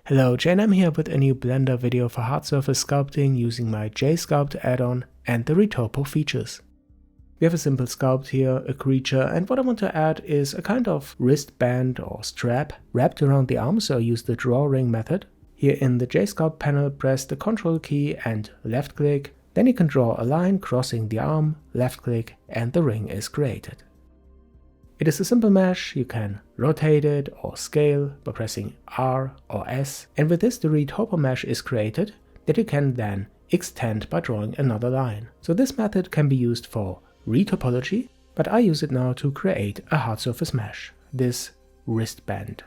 Hello, Jayanam here with a new Blender video for Hardsurface sculpting using my Jsculpt add-on and the retopo features. We have a simple sculpt here, a creature, and what I want to add is a kind of wristband or strap wrapped around the arm, so I use the Draw Ring method. Here in the Jsculpt panel, press the Ctrl key and left click, then you can draw a line crossing the arm, left click, and the ring is created. It is a simple mesh, you can rotate it or scale by pressing R or S, and with this the retopo mesh is created that you can then extend by drawing another line. So this method can be used for retopology, but I use it now to create a hard surface mesh, this wristband.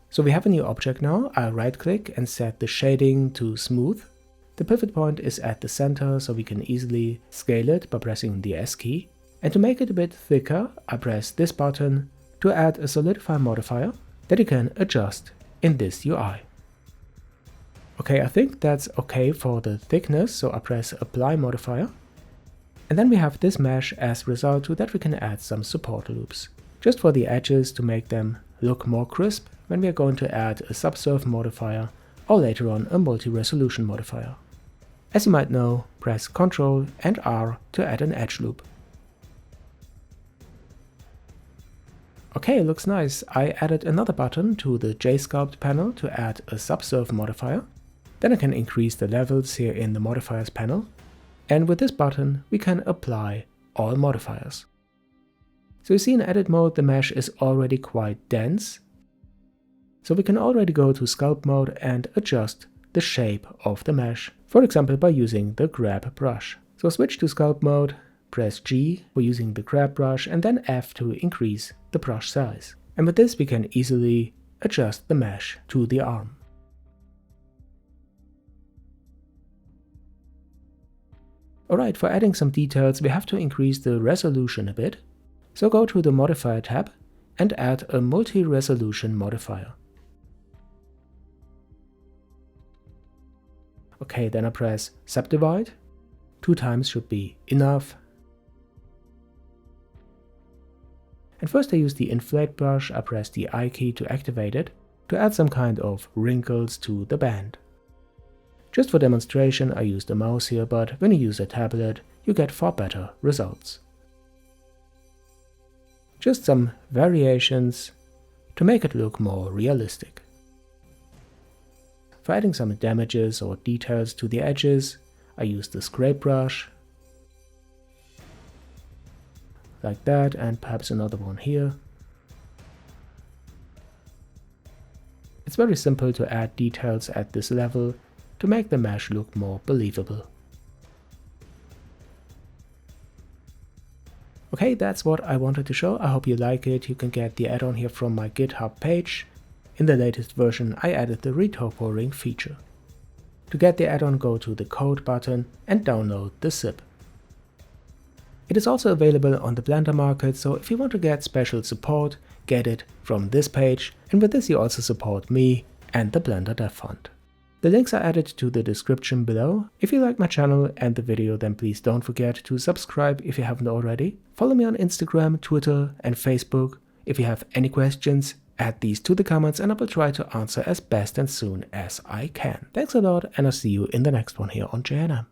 So we have a new object now. I right click and set the shading to smooth. The pivot point is at the center, so we can easily scale it by pressing the S key. And to make it a bit thicker, I press this button to add a Solidify Modifier that you can adjust in this UI. Okay, I think that's okay for the thickness, so I press Apply Modifier. And then we have this mesh as result to that we can add some support loops, just for the edges to make them look more crisp when we are going to add a Subsurf Modifier or later on a Multi-Resolution Modifier. As you might know, press Ctrl and R to add an edge loop. Okay, looks nice. I added another button to the Jsculpt panel to add a Subsurf Modifier. Then I can increase the levels here in the Modifiers panel. And with this button, we can apply all modifiers. So you see in edit mode, the mesh is already quite dense. So we can already go to sculpt mode and adjust the shape of the mesh, for example by using the grab brush. So switch to sculpt mode, press G for using the grab brush, and then F to increase the brush size. And with this we can easily adjust the mesh to the arm. Alright, for adding some details we have to increase the resolution a bit. So go to the Modifier tab and add a Multi-Resolution Modifier. Okay, then I press Subdivide. 2 times should be enough. And first I use the Inflate Brush. I press the I key to activate it to add some kind of wrinkles to the band. Just for demonstration I use the mouse here, but when you use a tablet you get far better results. Just some variations to make it look more realistic. For adding some damages or details to the edges, I use the Scrape Brush, like that, and perhaps another one here. It's very simple to add details at this level to make the mesh look more believable. Okay, that's what I wanted to show. I hope you like it. You can get the add-on here from my GitHub page. In the latest version I added the retopo ring feature. To get the add-on, go to the code button and download the zip. It is also available on the Blender market, so if you want to get special support, get it from this page, and with this you also support me and the Blender Dev Fund. The links are added to the description below. If you like my channel and the video, then please don't forget to subscribe if you haven't already. Follow me on Instagram, Twitter and Facebook. If you have any questions, add these to the comments and I will try to answer as best and soon as I can. Thanks a lot, and I'll see you in the next one here on Jayanam.